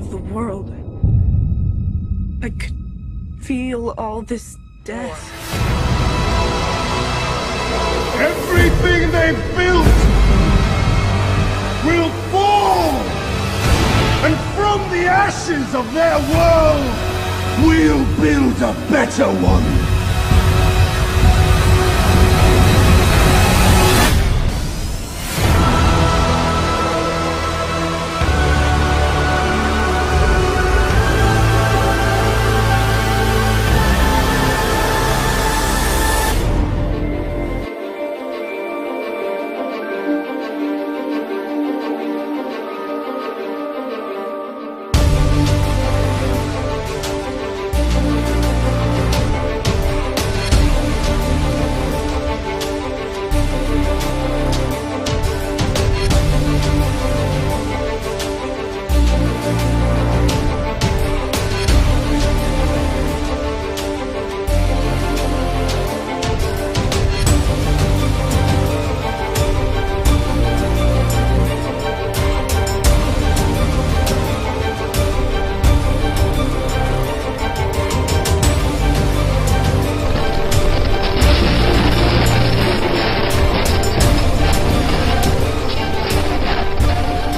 of the world. I could feel all this death. Everything they've built will fall! And from the ashes of their world, we'll build a better one!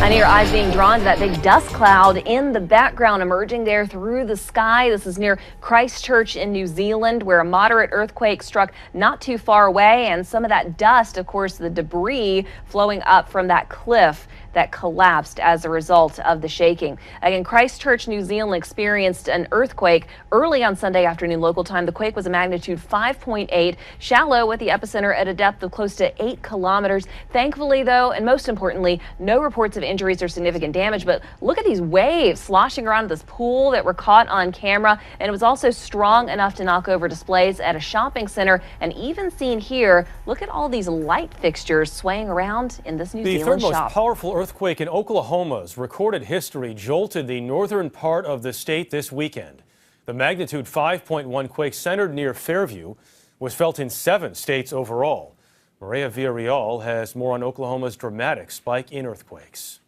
And your eyes being drawn to that big dust cloud in the background emerging there through the sky. This is near Christchurch in New Zealand, where a moderate earthquake struck not too far away. And some of that dust, of course, the debris flowing up from that cliff that collapsed as a result of the shaking. Again, Christchurch, New Zealand experienced an earthquake early on Sunday afternoon local time. The quake was a magnitude 5.8, shallow with the epicenter at a depth of close to 8 kilometers. Thankfully, though, and most importantly, no reports of injuries or significant damage. But look at these waves sloshing around this pool that were caught on camera. And it was also strong enough to knock over displays at a shopping center. And even seen here, look at all these light fixtures swaying around in this New Zealand shop. The third most powerful earthquake in Oklahoma's recorded history jolted the northern part of the state this weekend. The magnitude 5.1 quake centered near Fairview was felt in 7 states overall. Maria Villarreal has more on Oklahoma's dramatic spike in earthquakes.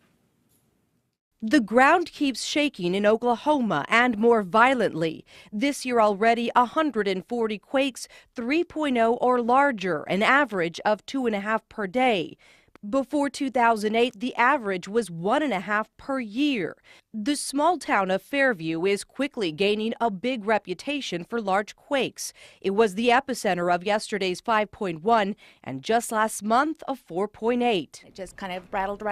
The ground keeps shaking in Oklahoma, and more violently. This year already 140 quakes, 3.0 or larger, an average of 2.5 per day. Before 2008, the average was 1.5 per year. The small town of Fairview is quickly gaining a big reputation for large quakes. It was the epicenter of yesterday's 5.1 and just last month a 4.8. It just kind of rattled,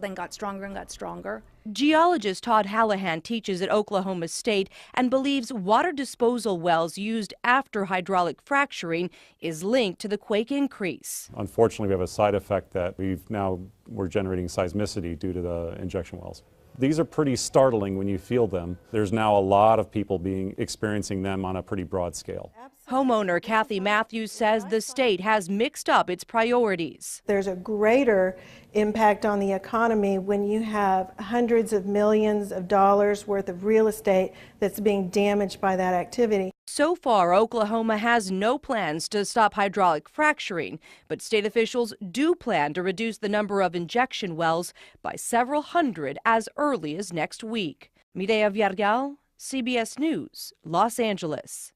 and got stronger and got stronger. Geologist Todd Hallahan teaches at Oklahoma State and believes water disposal wells used after hydraulic fracturing is linked to the quake increase. Unfortunately, we have a side effect that we're generating seismicity due to the injection wells. These are pretty startling when you feel them. There's now a lot of people experiencing them on a pretty broad scale. Homeowner Kathy Matthews says the state has mixed up its priorities. There's a greater impact on the economy when you have hundreds of millions of dollars worth of real estate that's being damaged by that activity. So far, Oklahoma has no plans to stop hydraulic fracturing, but state officials do plan to reduce the number of injection wells by several hundred as early as next week. Mireya Villarreal, CBS News, Los Angeles.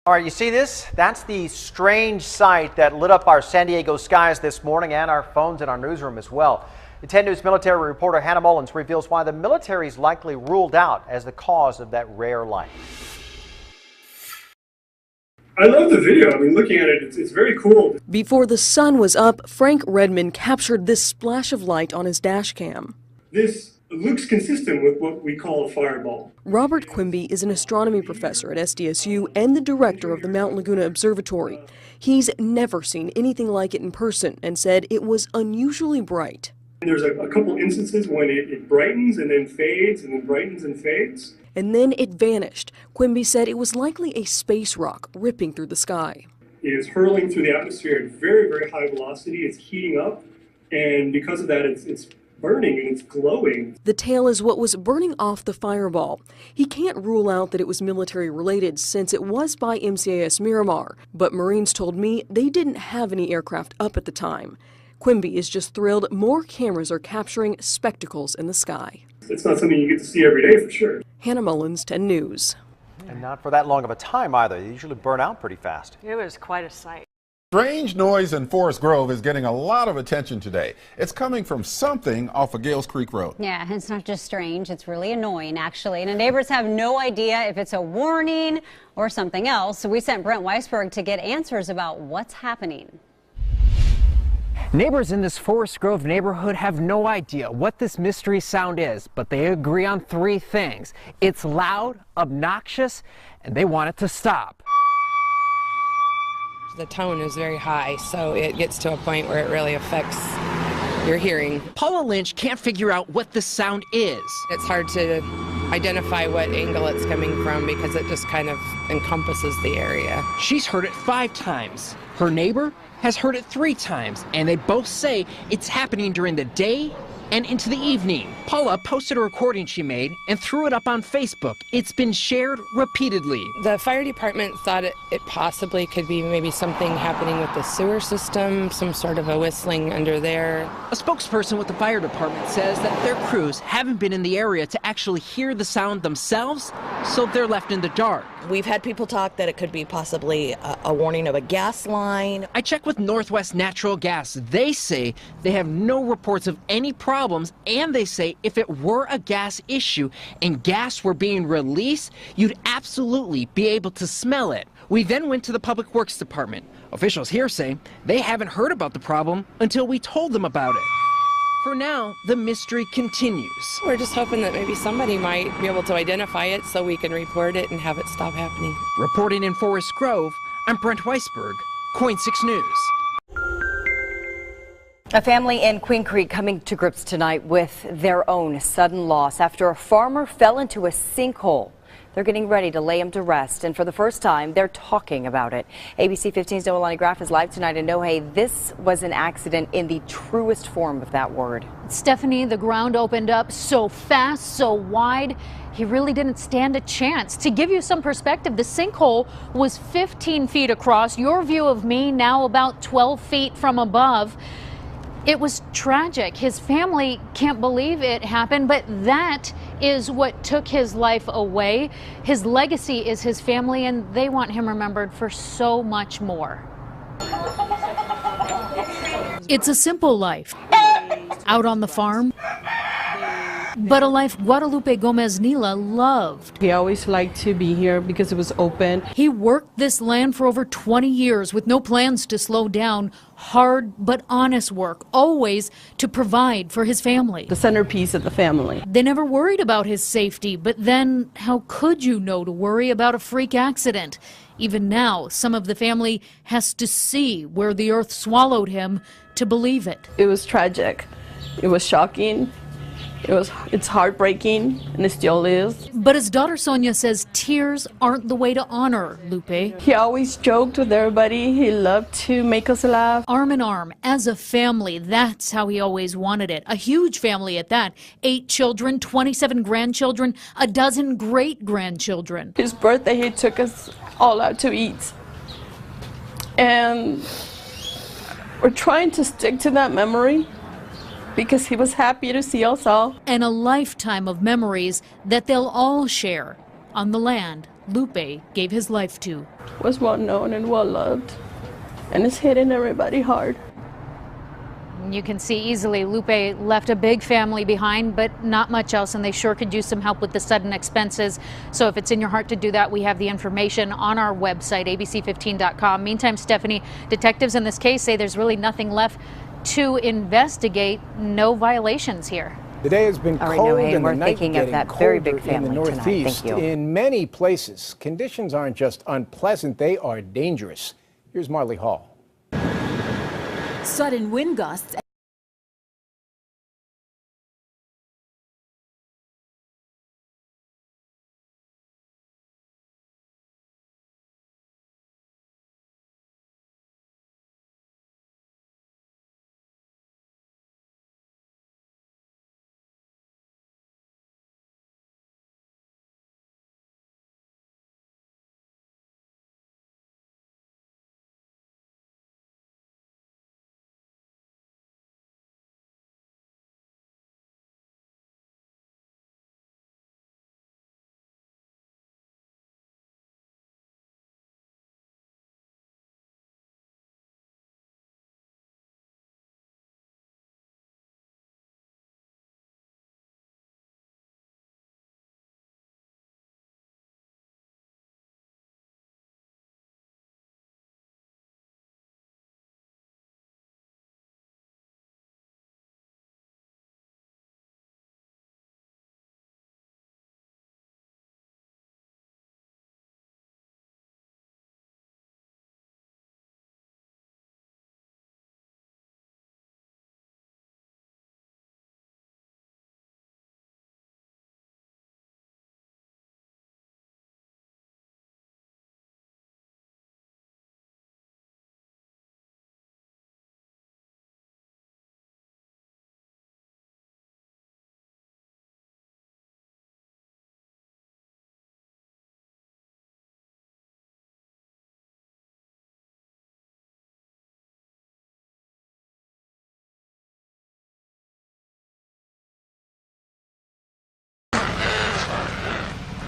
All right, you see this? That's the strange sight that lit up our San Diego skies this morning and our phones in our newsroom as well. The 10 News military reporter Hannah Mullins reveals why the military is likely ruled out as the cause of that rare light. I love the video. I mean, looking at it, it's very cool. Before the sun was up, Frank Redmond captured this splash of light on his dash cam. This looks consistent with what we call a fireball. Robert Quimby is an astronomy professor at SDSU and the director of the Mount Laguna Observatory. He's never seen anything like it in person and said it was unusually bright. There's a couple instances when it brightens and then fades and then brightens and fades. And then it vanished. Quimby said it was likely a space rock ripping through the sky. It is hurling through the atmosphere at very, very high velocity. It's heating up, and because of that, it's burning and it's glowing. The tail is what was burning off the fireball. He can't rule out that it was military related since it was by MCAS Miramar, but Marines told me they didn't have any aircraft up at the time. Quimby is just thrilled more cameras are capturing spectacles in the sky. It's not something you get to see every day for sure. Hannah Mullins, 10 News. And not for that long of a time either. They usually burn out pretty fast. It was quite a sight. Strange noise in Forest Grove is getting a lot of attention today. It's coming from something off of Gales Creek Road. Yeah, it's not just strange, it's really annoying actually. And the neighbors have no idea if it's a warning or something else. So we sent Brent Weisberg to get answers about what's happening. Neighbors in this Forest Grove neighborhood have no idea what this mystery sound is, but they agree on 3 things. It's loud, obnoxious, and they want it to stop. The tone is very high, so it gets to a point where it really affects your hearing. Paula Lynch can't figure out what the sound is. It's hard to identify what angle it's coming from because it just kind of encompasses the area. She's heard it 5 times. Her neighbor has heard it 3 times, and they both say it's happening during the day and into the evening. Paula posted a recording she made and threw it up on Facebook. It's been shared repeatedly. The fire department thought it possibly could be maybe something happening with the sewer system, some sort of a whistling under there. A spokesperson with the fire department says that their crews haven't been in the area to actually hear the sound themselves, so they're left in the dark. We've had people talk that it could be possibly a warning of a gas line. I checked with Northwest Natural Gas. They say they have no reports of any problems, and they say if it were a gas issue and gas were being released, you'd absolutely be able to smell it. We then went to the Public Works Department. Officials here say they haven't heard about the problem until we told them about it. For now, the mystery continues. We're just hoping that maybe somebody might be able to identify it so we can report it and have it stop happening. Reporting in Forest Grove, I'm Brent Weisberg, KOIN 6 News. A family in Queen Creek coming to grips tonight with their own sudden loss after a farmer fell into a sinkhole. They're getting ready to lay him to rest, and for the first time, they're talking about it. ABC 15's Noelani Graff is live tonight, and Nohe, this was an accident in the truest form of that word. Stephanie, the ground opened up so fast, so wide, he really didn't stand a chance. To give you some perspective, the sinkhole was 15 feet across. Your view of me now about 12 feet from above. It was tragic. His family can't believe it happened, but that is what took his life away. His legacy is his family, and they want him remembered for so much more. It's a simple life. Out on the farm, but a life Guadalupe Gomez Nila loved. He always liked to be here because it was open. He worked this land for over 20 years with no plans to slow down. Hard but honest work, always to provide for his family. The centerpiece of the family. They never worried about his safety, but then how could you know to worry about a freak accident? Even now, some of the family has to see where the earth swallowed him to believe it. It was tragic. It was shocking. It's heartbreaking, and it still is. But his daughter Sonia says tears aren't the way to honor Lupe. He always joked with everybody. He loved to make us laugh. Arm in arm, as a family, that's how he always wanted it. A huge family at that. 8 children, 27 grandchildren, a dozen great-grandchildren. His birthday, he took us all out to eat. And we're trying to stick to that memory, because he was happy to see us all. And a lifetime of memories that they'll all share on the land Lupe gave his life to. Was well known and well loved, and it's hitting everybody hard. You can see easily Lupe left a big family behind, but not much else, and they sure could use some help with the sudden expenses. So if it's in your heart to do that, we have the information on our website, abc15.com. Meantime, Stephanie, detectives in this case say there's really nothing left to investigate. No violations here. The day has been cold and the night getting colder in the Northeast. In many places, conditions aren't just unpleasant, they are dangerous. Here's Marley Hall. Sudden wind gusts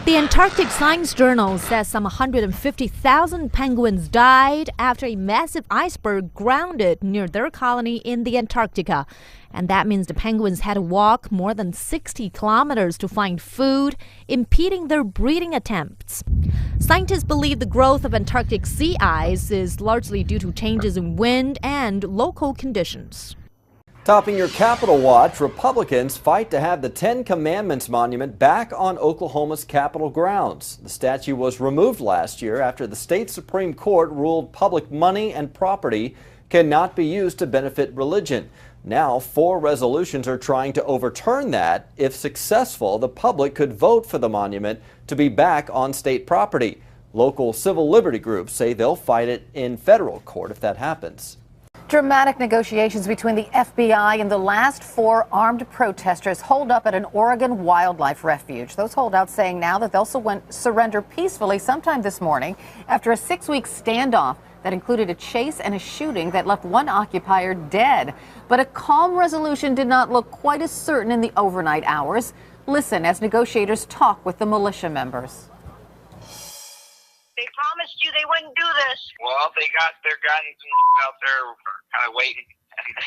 The Antarctic Science Journal says some 150,000 penguins died after a massive iceberg grounded near their colony in the Antarctica. And that means the penguins had to walk more than 60 kilometers to find food, impeding their breeding attempts. Scientists believe the growth of Antarctic sea ice is largely due to changes in wind and local conditions. Topping your Capitol watch, Republicans fight to have the Ten Commandments monument back on Oklahoma's Capitol grounds. The statue was removed last year after the state Supreme Court ruled public money and property cannot be used to benefit religion. Now, 4 resolutions are trying to overturn that. If successful, the public could vote for the monument to be back on state property. Local civil liberty groups say they'll fight it in federal court if that happens. Dramatic negotiations between the FBI and the last 4 armed protesters holed up at an Oregon wildlife refuge. Those holdouts saying now that they'll surrender peacefully sometime this morning after a 6-week standoff that included a chase and a shooting that left one occupier dead. But a calm resolution did not look quite as certain in the overnight hours. Listen as negotiators talk with the militia members. They promised you they wouldn't do this. Well, they got their guns and out there kind of waiting.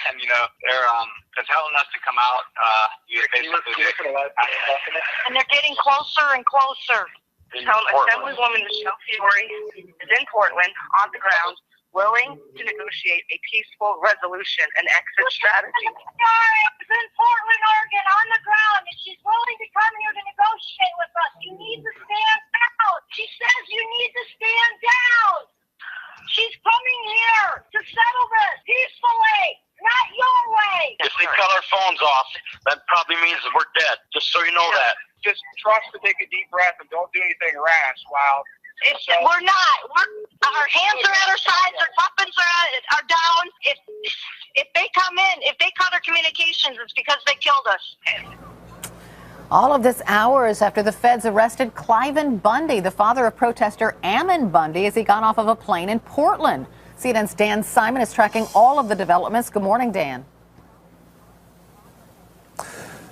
And they're telling us to come out. And they're getting closer and closer. Assemblywoman Michelle Fiore is in Portland on the ground, willing to negotiate a peaceful resolution and exit strategy. Is in Portland, Oregon, on the ground, and she's willing to come here to negotiate with us. You need to stand down. She says you need to stand down. She's coming here to settle this peacefully, not your way. If they cut our phones off, that probably means that we're dead, just so you know that. Just trust to take a deep breath and don't do anything rash while... We're not. Our hands are at our sides. Our weapons are down. If they come in, if they cut our communications, it's because they killed us. All of this hours after the feds arrested Cliven Bundy, the father of protester Ammon Bundy, as he got off of a plane in Portland. CNN's Dan Simon is tracking all of the developments. Good morning, Dan.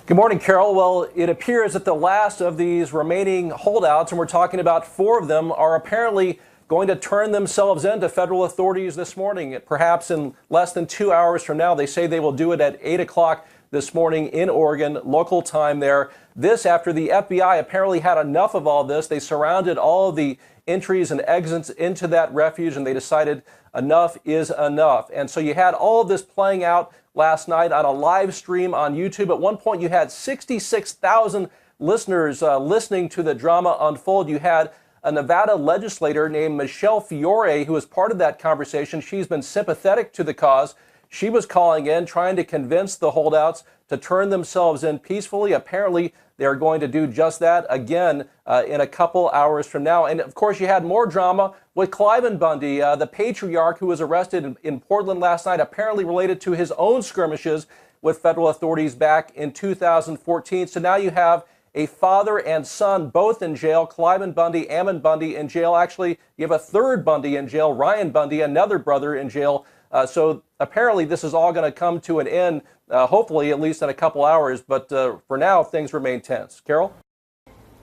Good morning, Carol. Well, it appears that the last of these remaining holdouts, and we're talking about 4 of them, are apparently going to turn themselves in to federal authorities this morning, perhaps in less than 2 hours from now. They say they will do it at 8 o'clock this morning in Oregon, local time there. This after the FBI apparently had enough of all this. They surrounded all of the entries and exits into that refuge, and they decided enough is enough. And so you had all of this playing out last night on a live stream on YouTube. At one point, you had 66,000 listeners listening to the drama unfold. You had a Nevada legislator named Michelle Fiore, who was part of that conversation. She's been sympathetic to the cause. She was calling in, trying to convince the holdouts to turn themselves in peacefully. Apparently, they are going to do just that again in a couple hours from now. And of course, you had more drama with Cliven Bundy, the patriarch who was arrested in Portland last night, apparently related to his own skirmishes with federal authorities back in 2014. So now you have a father and son both in jail, Cliven Bundy, Ammon Bundy in jail. Actually, you have a third Bundy in jail, Ryan Bundy, another brother in jail. So apparently this is all going to come to an end, hopefully at least in a couple hours. But for now, things remain tense. Carol?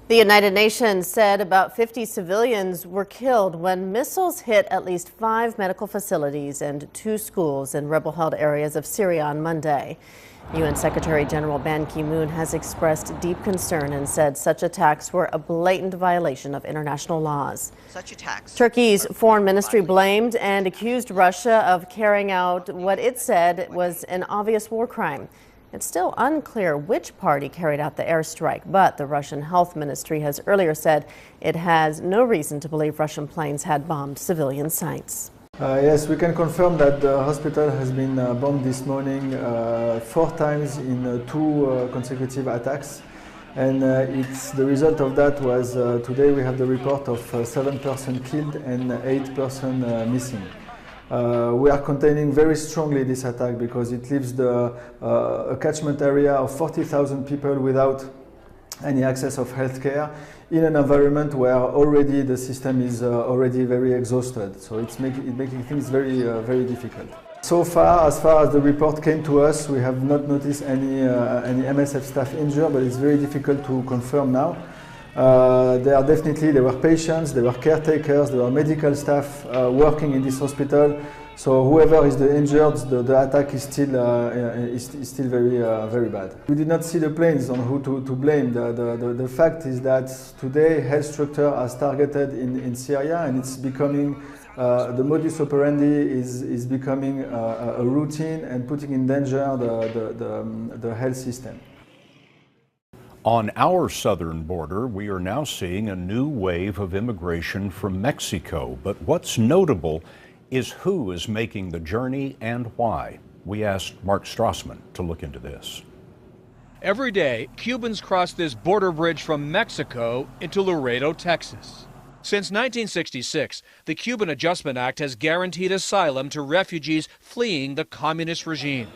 The United Nations said about 50 civilians were killed when missiles hit at least 5 medical facilities and 2 schools in rebel-held areas of Syria on Monday. UN Secretary General Ban Ki-moon has expressed deep concern and said such attacks were a blatant violation of international laws. Such attacks. Turkey's foreign ministry blamed and accused Russia of carrying out what it said was an obvious war crime. It's still unclear which party carried out the airstrike, but the Russian health ministry has earlier said it has no reason to believe Russian planes had bombed civilian sites. Yes, we can confirm that the hospital has been bombed this morning 4 times in 2 consecutive attacks. And it's the result of that was today we have the report of 7 persons killed and 8 persons missing. We are containing very strongly this attack because it leaves a catchment area of 40,000 people without any access of healthcare in an environment where already the system is already very exhausted. So it's making things very, very difficult. So far as the report came to us, we have not noticed any MSF staff injured, but it's very difficult to confirm now. There were patients, there were caretakers, there were medical staff working in this hospital. So whoever is the injured, the attack is still very bad. We did not see the planes on who to blame. The fact is that today health structure are targeted in Syria, and it's becoming the modus operandi is becoming a routine and putting in danger the health system. On our southern border, we are now seeing a new wave of immigration from Mexico. But what's notable is who is making the journey and why. We asked Mark Strassman to look into this. Every day, Cubans cross this border bridge from Mexico into Laredo, Texas. Since 1966, the Cuban Adjustment Act has guaranteed asylum to refugees fleeing the communist regime.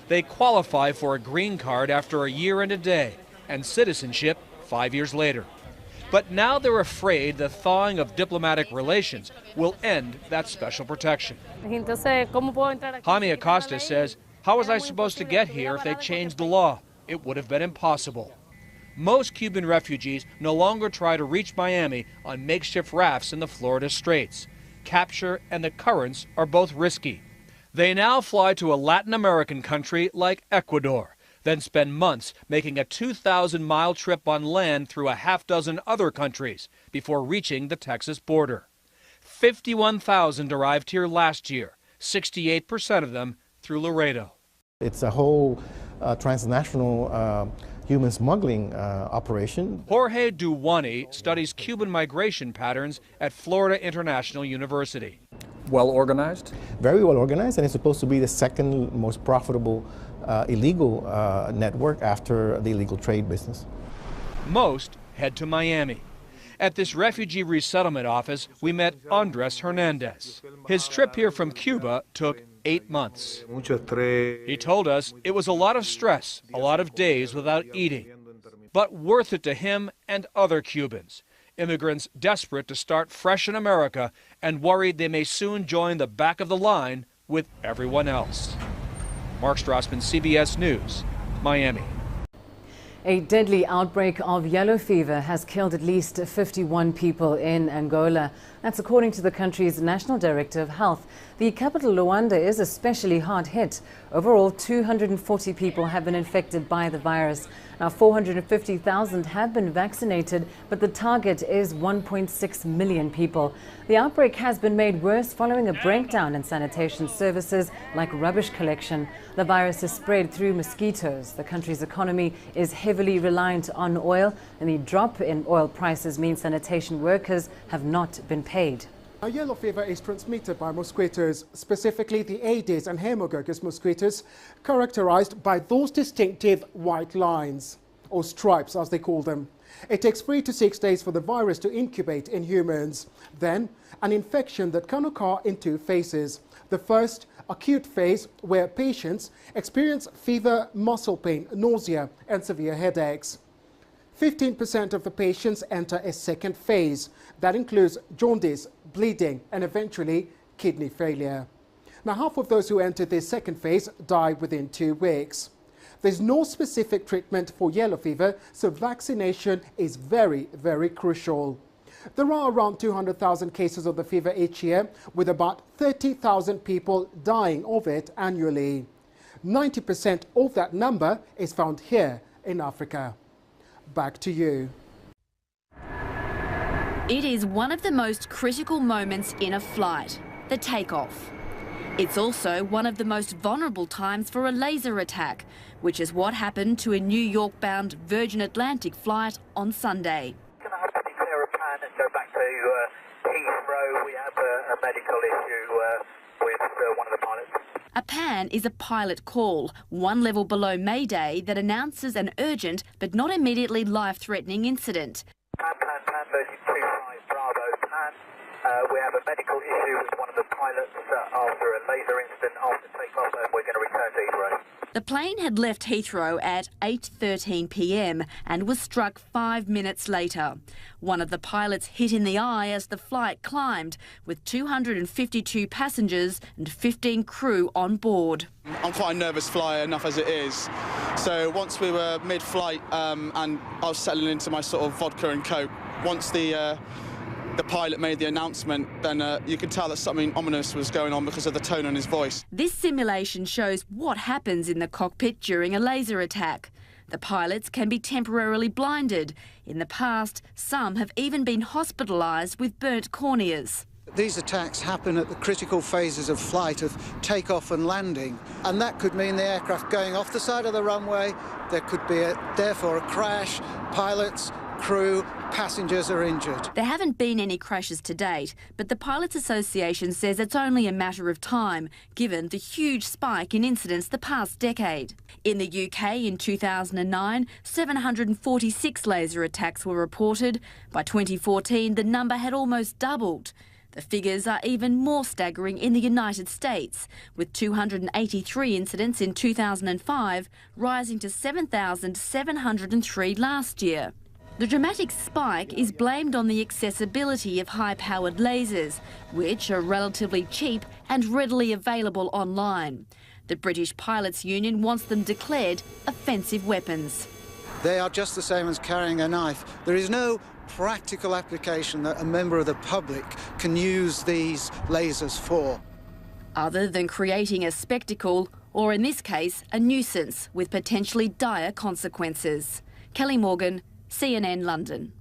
They qualify for a green card after a year and a day, and citizenship 5 years later. But now they're afraid the thawing of diplomatic relations will end that special protection. Jaime Acosta says, how was I supposed to get here if they changed the law? It would have been impossible. Most Cuban refugees no longer try to reach Miami on makeshift rafts in the Florida Straits. Capture and the currents are both risky. They now fly to a Latin American country like Ecuador, then spend months making a 2,000-mile trip on land through a half-dozen other countries before reaching the Texas border. 51,000 arrived here last year, 68% of them through Laredo. It's a whole transnational human smuggling operation. Jorge Duwani studies Cuban migration patterns at Florida International University. Well organized? Very well organized, and it's supposed to be the second most profitable illegal network after the illegal trade business. Most head to Miami. At this refugee resettlement office, we met Andres Hernandez. His trip here from Cuba took 8 months. He told us it was a lot of stress, a lot of days without eating, but worth it to him and other Cubans. Immigrants desperate to start fresh in America and worried they may soon join the back of the line with everyone else. Mark Strassman, CBS News, Miami. A deadly outbreak of yellow fever has killed at least 51 people in Angola. That's according to the country's National Director of Health. The capital, Luanda, is especially hard hit. Overall, 240 people have been infected by the virus. Now, 450,000 have been vaccinated, but the target is 1.6 million people. The outbreak has been made worse following a breakdown in sanitation services like rubbish collection. The virus is spread through mosquitoes. The country's economy is heavily reliant on oil, and the drop in oil prices means sanitation workers have not been paid. Yellow fever is transmitted by mosquitoes, specifically the Aedes and Haemococcus mosquitoes, characterized by those distinctive white lines, or stripes as they call them. It takes 3 to 6 days for the virus to incubate in humans. Then, an infection that can occur in 2 phases. The first, acute phase, where patients experience fever, muscle pain, nausea, and severe headaches. 15% of the patients enter a second phase. That includes jaundice, bleeding, and eventually kidney failure. Now, half of those who enter this second phase die within 2 weeks. There's no specific treatment for yellow fever, so vaccination is very, very crucial. There are around 200,000 cases of the fever each year, with about 30,000 people dying of it annually. 90% of that number is found here in Africa. Back to you. It is one of the most critical moments in a flight, the takeoff. It's also one of the most vulnerable times for a laser attack, which is what happened to a New York-bound Virgin Atlantic flight on Sunday. Can I have to declare a plan and go back to Heathrow? We have a medical issue with one of the pilots. A PAN is a pilot call, one level below Mayday, that announces an urgent but not immediately life-threatening incident. PAN 32.5 Bravo, PAN. We have a medical issue with one of the pilots after a laser incident after takeoff, and we're going to return to Heathrow. The plane had left Heathrow at 8:13 p.m. and was struck 5 minutes later. One of the pilots hit in the eye as the flight climbed, with 252 passengers and 15 crew on board. I'm quite a nervous flyer enough as it is. So once we were mid-flight and I was settling into my sort of vodka and coke, once the pilot made the announcement, then you could tell that something ominous was going on because of the tone in his voice. This simulation shows what happens in the cockpit during a laser attack. The pilots can be temporarily blinded. In the past, some have even been hospitalised with burnt corneas. These attacks happen at the critical phases of flight, of takeoff and landing, and that could mean the aircraft going off the side of the runway. There could be, therefore, a crash. Pilots, crew, passengers are injured. There haven't been any crashes to date, but the Pilots Association says it's only a matter of time, given the huge spike in incidents the past decade. In the UK in 2009, 746 laser attacks were reported. By 2014, the number had almost doubled. The figures are even more staggering in the United States, with 283 incidents in 2005, rising to 7,703 last year. The dramatic spike is blamed on the accessibility of high-powered lasers, which are relatively cheap and readily available online. The British Pilots Union wants them declared offensive weapons. They are just the same as carrying a knife. There is no practical application that a member of the public can use these lasers for, other than creating a spectacle, or in this case, a nuisance with potentially dire consequences. Kelly Morgan, CNN London.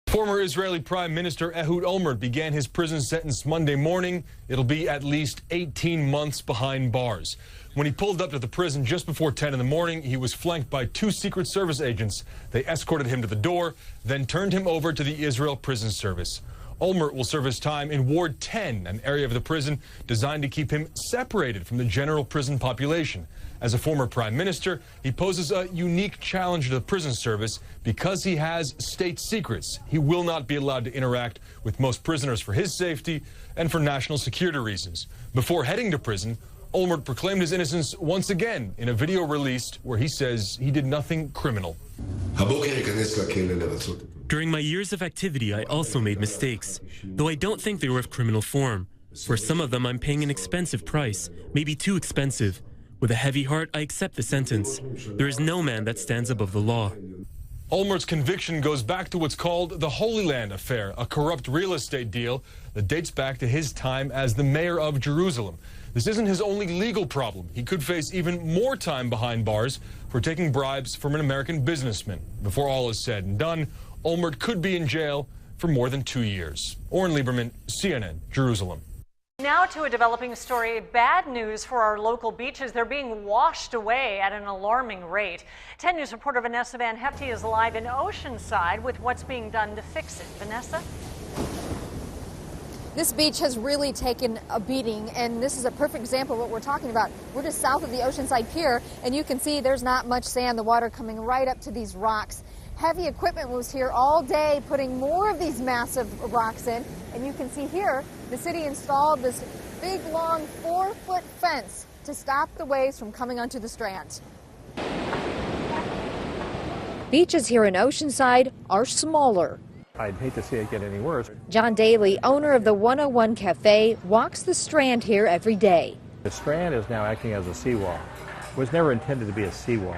Former Israeli Prime Minister Ehud Olmert began his prison sentence Monday morning. It'll be at least 18 months behind bars. When he pulled up to the prison just before 10 in the morning, he was flanked by 2 Secret Service agents. They escorted him to the door, then turned him over to the Israel Prison Service. Olmert will serve his time in Ward 10, an area of the prison designed to keep him separated from the general prison population. As a former prime minister, he poses a unique challenge to the prison service because he has state secrets. He will not be allowed to interact with most prisoners for his safety and for national security reasons. Before heading to prison, Olmert proclaimed his innocence once again in a video released where he says he did nothing criminal. During my years of activity, I also made mistakes, though I don't think they were of criminal form. For some of them, I'm paying an expensive price, maybe too expensive. With a heavy heart, I accept the sentence. There is no man that stands above the law. Olmert's conviction goes back to what's called the Holy Land affair, a corrupt real estate deal that dates back to his time as the mayor of Jerusalem. This isn't his only legal problem. He could face even more time behind bars for taking bribes from an American businessman. Before all is said and done, Olmert could be in jail for more than 2 years. Oren Lieberman, CNN, Jerusalem. Now to a developing story. Bad news for our local beaches. They're being washed away at an alarming rate. 10 News reporter Vanessa Van Hefty is live in Oceanside with what's being done to fix it. Vanessa? This beach has really taken a beating, and this is a perfect example of what we're talking about. We're just south of the Oceanside Pier, and you can see there's not much sand, the water coming right up to these rocks. Heavy equipment was here all day putting more of these massive rocks in, and you can see here the city installed this big, long 4-foot fence to stop the waves from coming onto the strand. Beaches here in Oceanside are smaller. I'd hate to see it get any worse. John Daly, owner of the 101 Cafe, walks the strand here every day. The strand is now acting as a seawall. It was never intended to be a seawall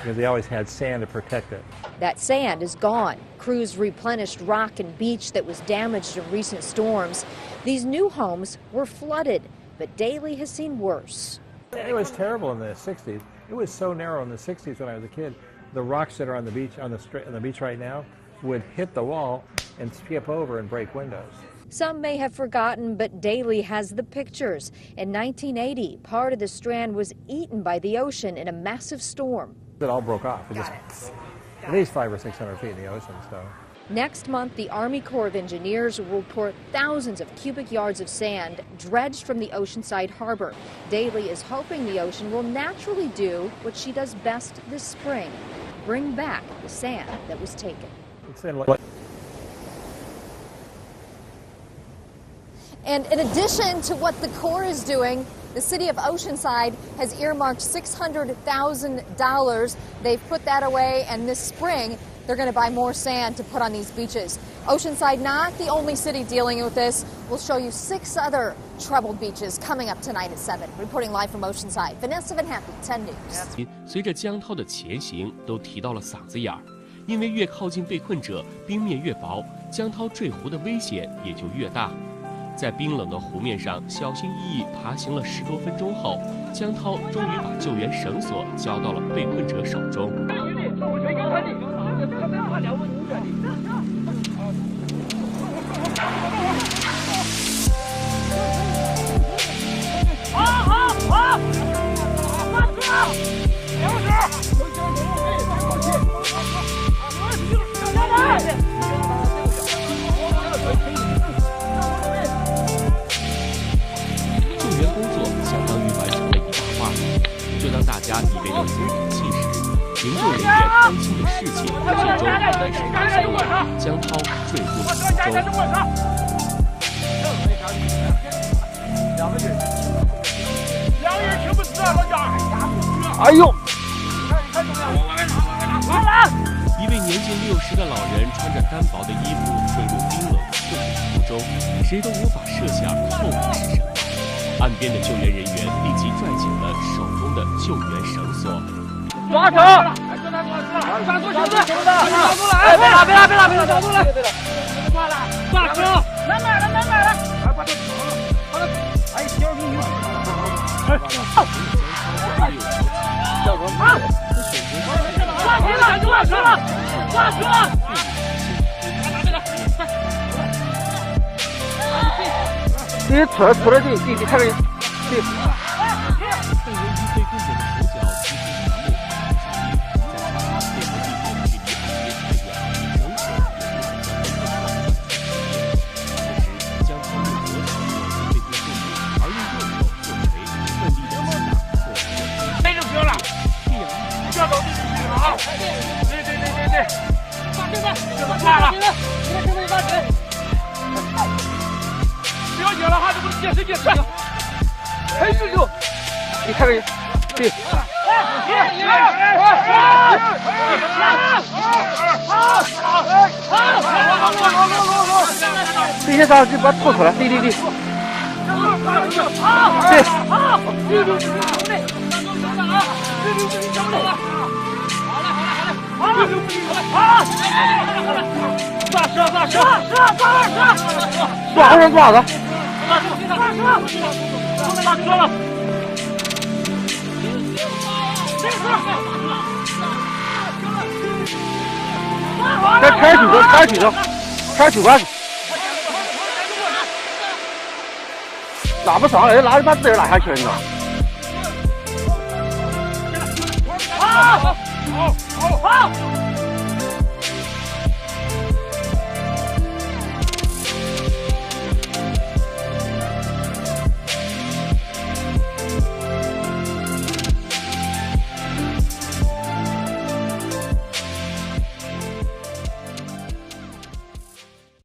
because they always had sand to protect it. That sand is gone. Crews replenished rock and beach that was damaged in recent storms. These new homes were flooded, but Daly has seen worse. It was terrible in the 60s. It was so narrow in the 60s when I was a kid. The rocks that are on the beach, on the beach right now, would hit the wall and skip over and break windows. Some may have forgotten, but Daly has the pictures. In 1980, part of the strand was eaten by the ocean in a massive storm. It all broke off. It just at least 500 or 600 feet in the ocean. So next month, the Army Corps of Engineers will pour thousands of cubic yards of sand dredged from the Oceanside harbor. Daly is hoping the ocean will naturally do what she does best this spring: bring back the sand that was taken. And in addition to what the Corps is doing, The city of Oceanside has earmarked $600,000. They've put that away, and this spring, they're going to buy more sand to put on these beaches. Oceanside not the only city dealing with this. We'll show you 6 other troubled beaches coming up tonight at 7. Reporting live from Oceanside, Vanessa Van Happy, 10 News. 随着江涛的前行都提到了嗓子眼儿，因为越靠近被困者，冰面越薄，江涛坠湖的危险也就越大。在冰冷的湖面上小心翼翼爬行了10多分钟后，江涛终于把救援绳索交到了被困者手中。 救援工作相当于完成了一大半，就当大家以为能松口气时，营救人员担心的事情最终还是发生了。江涛坠入了湖中。哎呦！一位年近60的老人穿着单薄的衣服坠入冰冷的淬水湖中，谁都无法设想后果是什么。岸边的救援人员立即拽紧了手中的救援绳索。 抓手！抓住绳子！抓住了！哎，别拉！抓住了！抓手！慢慢的！哎，小心！抓住了！你出来地，看看。 你看看，对，这些啥就把它吐出来，对，对，抓好人抓子，开水关去，拉不上来，拉就把自己拉下去了，你知道。好。